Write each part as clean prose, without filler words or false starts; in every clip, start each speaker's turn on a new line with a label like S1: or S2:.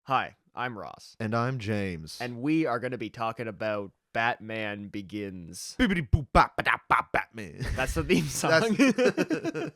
S1: Hi, I'm Ross,
S2: And I'm James.
S1: and we are going to be talking about Batman Begins.
S2: Bibbidi boop bop ba da bop Batman.
S1: That's the theme song.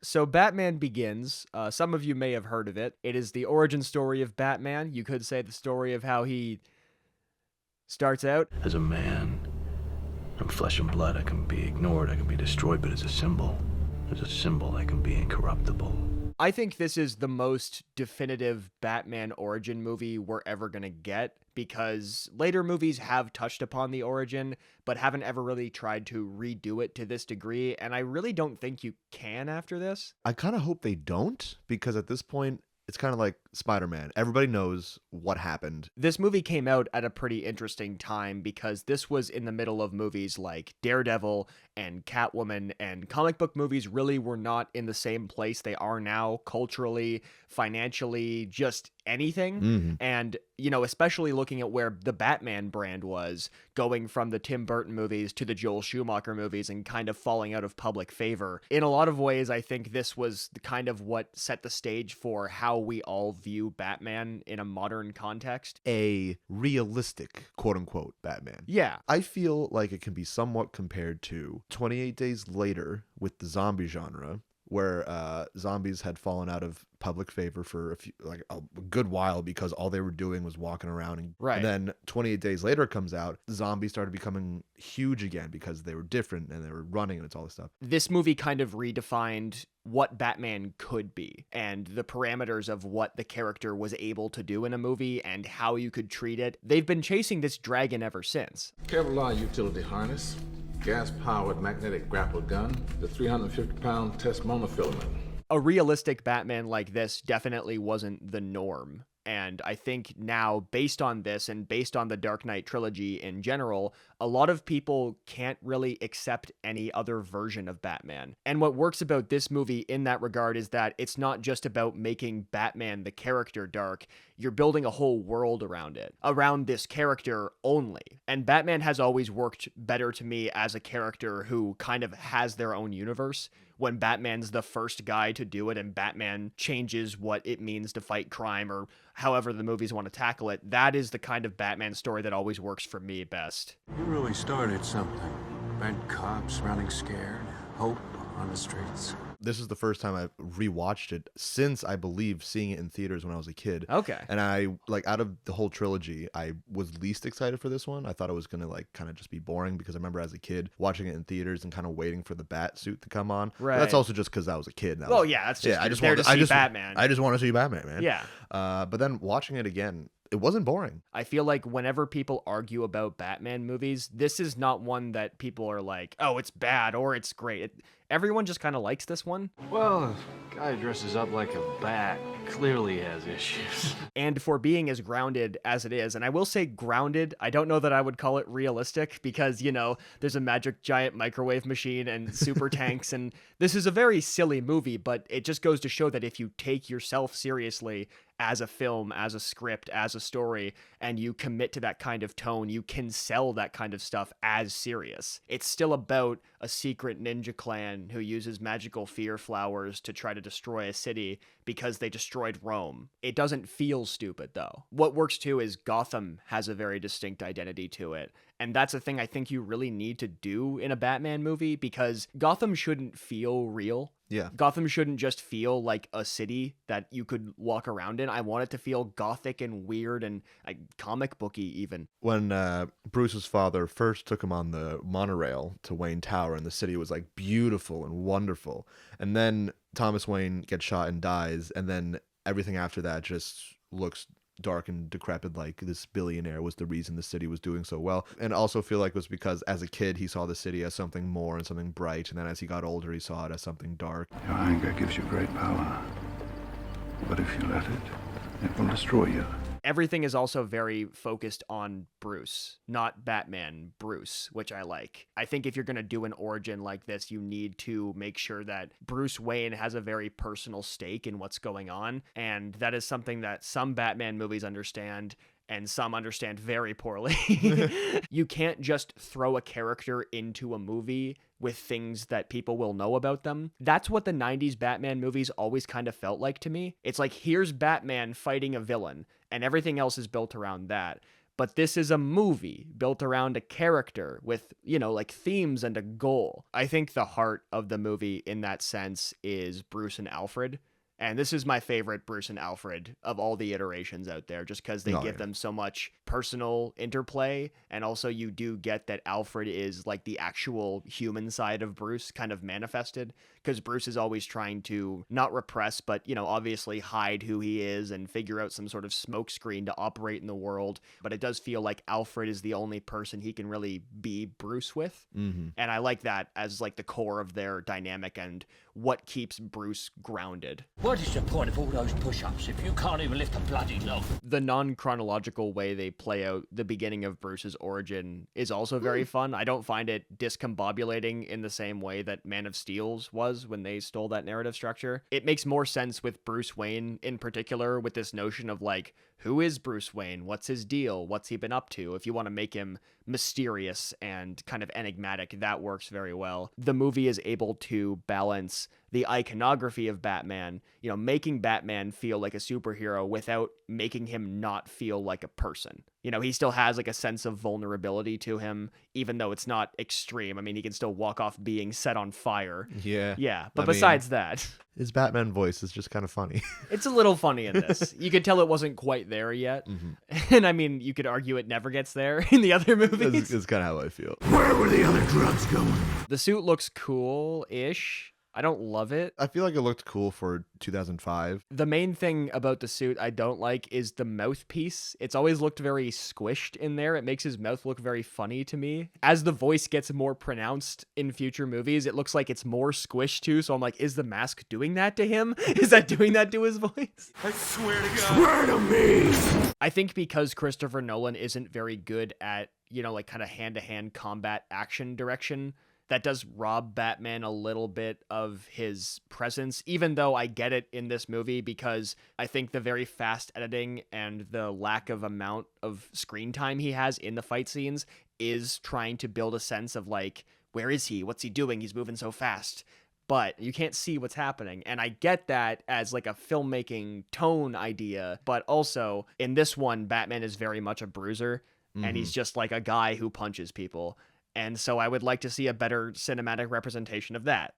S1: So, Batman Begins, some of you may have heard of it. It is the origin story of Batman. You could say the story of how he starts out.
S3: As a man, I'm flesh and blood. I can be ignored, I can be destroyed, but as a symbol, I can be incorruptible.
S1: I think this is the most definitive Batman origin movie we're ever going to get, because later movies have touched upon the origin, but haven't ever really tried to redo it to this degree, and I really don't think you can after this.
S2: I kind of hope they don't, because at this point, it's kind of like Spider-Man. Everybody knows what happened.
S1: This movie came out at a pretty interesting time because this was in the middle of movies like Daredevil and Catwoman, and comic book movies really were not in the same place they are now, culturally, financially, just anything. And, you know, especially looking at where the Batman brand was, going from the Tim Burton movies to the Joel Schumacher movies and kind of falling out of public favor. In a lot of ways, I think this was kind of what set the stage for how we all view Batman in a modern context.
S2: A realistic, quote-unquote, Batman.
S1: Yeah.
S2: I feel like it can be somewhat compared to 28 Days Later with the zombie genre, where zombies had fallen out of public favor for a good while because all they were doing was walking around.
S1: Right.
S2: And then 28 Days Later comes out, zombies started becoming huge again because they were different and they were running and it's all this stuff.
S1: This movie kind of redefined what Batman could be and the parameters of what the character was able to do in a movie and how you could treat it. They've been chasing this dragon ever since.
S4: Kevlar utility harness, gas-powered magnetic grapple gun, the 350-pound test monofilament.
S1: A realistic Batman like this definitely wasn't the norm. And I think now, based on this and based on the Dark Knight trilogy in general, a lot of people can't really accept any other version of Batman. And what works about this movie in that regard is that it's not just about making Batman the character dark. You're building a whole world around it, around this character only. And Batman has always worked better to me as a character who kind of has their own universe. When Batman's the first guy to do it and Batman changes what it means to fight crime or however the movies want to tackle it, that is the kind of Batman story that always works for me best.
S5: You really started something. Bad cops running scared, hope on the streets.
S2: This is the first time I've rewatched it since, I believe, seeing it in theaters when I was a kid.
S1: Okay.
S2: And I, out of the whole trilogy, I was least excited for this one. I thought it was going to, kind of just be boring because I remember as a kid watching it in theaters and kind of waiting for the bat suit to come on.
S1: Right.
S2: But that's also just because I was a kid.
S1: Well, yeah, that's just
S2: I just
S1: there
S2: wanted
S1: to see Batman.
S2: I just want to see Batman, man.
S1: Yeah.
S2: But then watching it again, it wasn't boring.
S1: I feel like whenever people argue about Batman movies, this is not one that people are like, oh, it's bad or it's great. Everyone just kind of likes this one.
S5: Well, a guy dresses up like a bat clearly has issues.
S1: And for being as grounded as it is, and I will say grounded, I don't know that I would call it realistic because, you know, there's a magic giant microwave machine and super tanks, and this is a very silly movie, but it just goes to show that if you take yourself seriously as a film, as a script, as a story, and you commit to that kind of tone, you can sell that kind of stuff as serious. It's still about a secret ninja clan who uses magical fear flowers to try to destroy a city because they destroyed Rome. It doesn't feel stupid, though. What works too is Gotham has a very distinct identity to it. And that's a thing I think you really need to do in a Batman movie, because Gotham shouldn't feel real.
S2: Yeah.
S1: Gotham shouldn't just feel like a city that you could walk around in. I want it to feel gothic and weird and comic booky even.
S2: When Bruce's father first took him on the monorail to Wayne Tower, and the city was beautiful and wonderful, and then Thomas Wayne gets shot and dies, and then everything after that just looks dark and decrepit, like this billionaire was the reason the city was doing so well. And also feel like it was because as a kid he saw the city as something more and something bright, and then as he got older he saw it as something dark.
S6: Your anger gives you great power, but if you let it, it will destroy you.
S1: Everything is also very focused on Bruce, not Batman, Bruce, which I like. I think if you're going to do an origin like this, you need to make sure that Bruce Wayne has a very personal stake in what's going on. And that is something that some Batman movies understand and some understand very poorly. You can't just throw a character into a movie with things that people will know about them. That's what the 90s Batman movies always kind of felt like to me. It's like, here's Batman fighting a villain, and everything else is built around that. But this is a movie built around a character with, like themes and a goal. I think the heart of the movie in that sense is Bruce and Alfred. And this is my favorite Bruce and Alfred of all the iterations out there, just because they give them so much personal interplay. And also you do get that Alfred is like the actual human side of Bruce kind of manifested, because Bruce is always trying to not repress, but, obviously hide who he is and figure out some sort of smokescreen to operate in the world. But it does feel like Alfred is the only person he can really be Bruce with. Mm-hmm. And I like that as like the core of their dynamic and what keeps Bruce grounded.
S7: What is the point of all those push-ups if you can't even lift a bloody log?
S1: The non-chronological way they play out the beginning of Bruce's origin is also very fun. I don't find it discombobulating in the same way that Man of Steel's was when they stole that narrative structure. It makes more sense with Bruce Wayne in particular, with this notion of like, who is Bruce Wayne? What's his deal? What's he been up to? If you want to make him mysterious and kind of enigmatic, that works very well. The movie is able to balance the iconography of Batman, making Batman feel like a superhero without making him not feel like a person. He still has like a sense of vulnerability to him, even though it's not extreme. I mean, he can still walk off being set on fire.
S2: Yeah.
S1: Yeah. But besides that,
S2: his Batman voice is just kind of funny.
S1: It's a little funny in this. You could tell it wasn't quite there yet. Mm-hmm. And I mean, you could argue it never gets there in the other movies.
S2: It's kind of how I feel.
S5: Where were the other drugs going?
S1: The suit looks cool-ish. I don't love it.
S2: I feel like it looked cool for 2005.
S1: The main thing about the suit I don't like is the mouthpiece. It's always looked very squished in there. It makes his mouth look very funny to me. As the voice gets more pronounced in future movies, it looks like it's more squished too. So I'm like, is the mask doing that to him? Is that doing that to his voice?
S5: I swear to God. Swear to me!
S1: I think because Christopher Nolan isn't very good at, like kind of hand-to-hand combat action direction, that does rob Batman a little bit of his presence, even though I get it in this movie, because I think the very fast editing and the lack of amount of screen time he has in the fight scenes is trying to build a sense of like, where is he? What's he doing? He's moving so fast. But you can't see what's happening. And I get that as like a filmmaking tone idea, but also in this one, Batman is very much a bruiser, and he's just like a guy who punches people. And so I would like to see a better cinematic representation of that.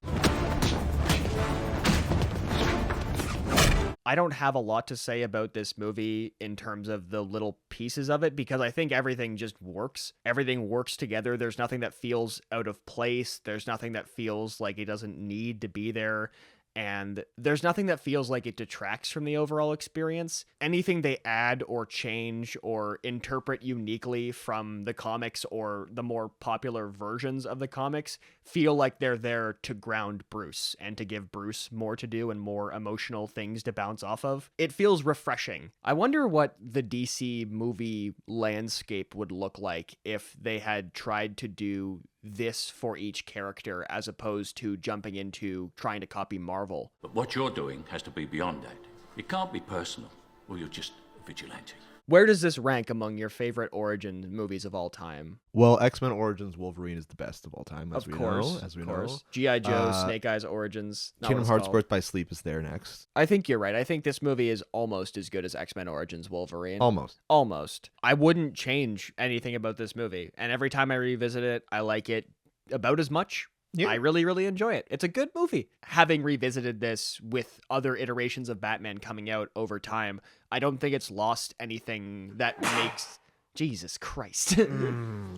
S1: I don't have a lot to say about this movie in terms of the little pieces of it, because I think everything just works. Everything works together. There's nothing that feels out of place. There's nothing that feels like it doesn't need to be there. And there's nothing that feels like it detracts from the overall experience. Anything they add or change or interpret uniquely from the comics or the more popular versions of the comics feel like they're there to ground Bruce and to give Bruce more to do and more emotional things to bounce off of. It feels refreshing. I wonder what the DC movie landscape would look like if they had tried to do this for each character as opposed to jumping into trying to copy Marvel.
S7: But what you're doing has to be beyond that. It can't be personal, or you're just a vigilante.
S1: Where does this rank among your favorite origin movies of all time?
S2: Well, X-Men Origins Wolverine is the best of all time, as we know.
S1: G.I. Joe, Snake Eyes Origins.
S2: Kingdom Hearts Birth by Sleep is there next.
S1: I think you're right. I think this movie is almost as good as X-Men Origins Wolverine.
S2: Almost.
S1: I wouldn't change anything about this movie. And every time I revisit it, I like it about as much. Yeah. I really, really enjoy it. It's a good movie. Having revisited this with other iterations of Batman coming out over time, I don't think it's lost anything that makes... Jesus Christ.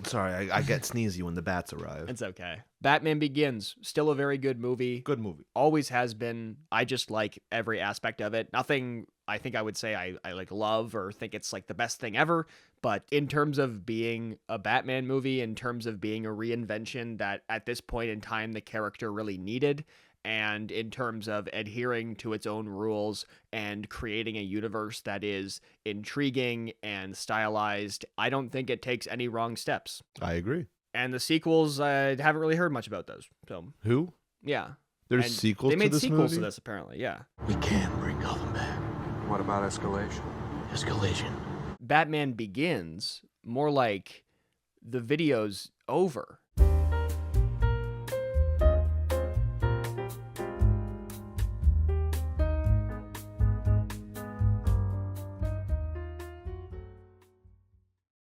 S2: Sorry, I get sneezy when the bats arrive.
S1: It's okay. Batman Begins, still a very good movie.
S2: Good movie.
S1: Always has been. I just like every aspect of it. Nothing I think I would say I like love or think it's like the best thing ever. But in terms of being a Batman movie, in terms of being a reinvention that at this point in time the character really needed, and in terms of adhering to its own rules and creating a universe that is intriguing and stylized, I don't think it takes any wrong steps.
S2: I agree.
S1: And the sequels, I haven't really heard much about those. So
S2: who?
S1: Yeah.
S2: There's
S1: and
S2: sequels to this movie?
S1: They made sequels to this, apparently, yeah.
S3: We can bring Gotham back.
S5: What about escalation?
S3: Escalation.
S1: Batman Begins, more like the video's over.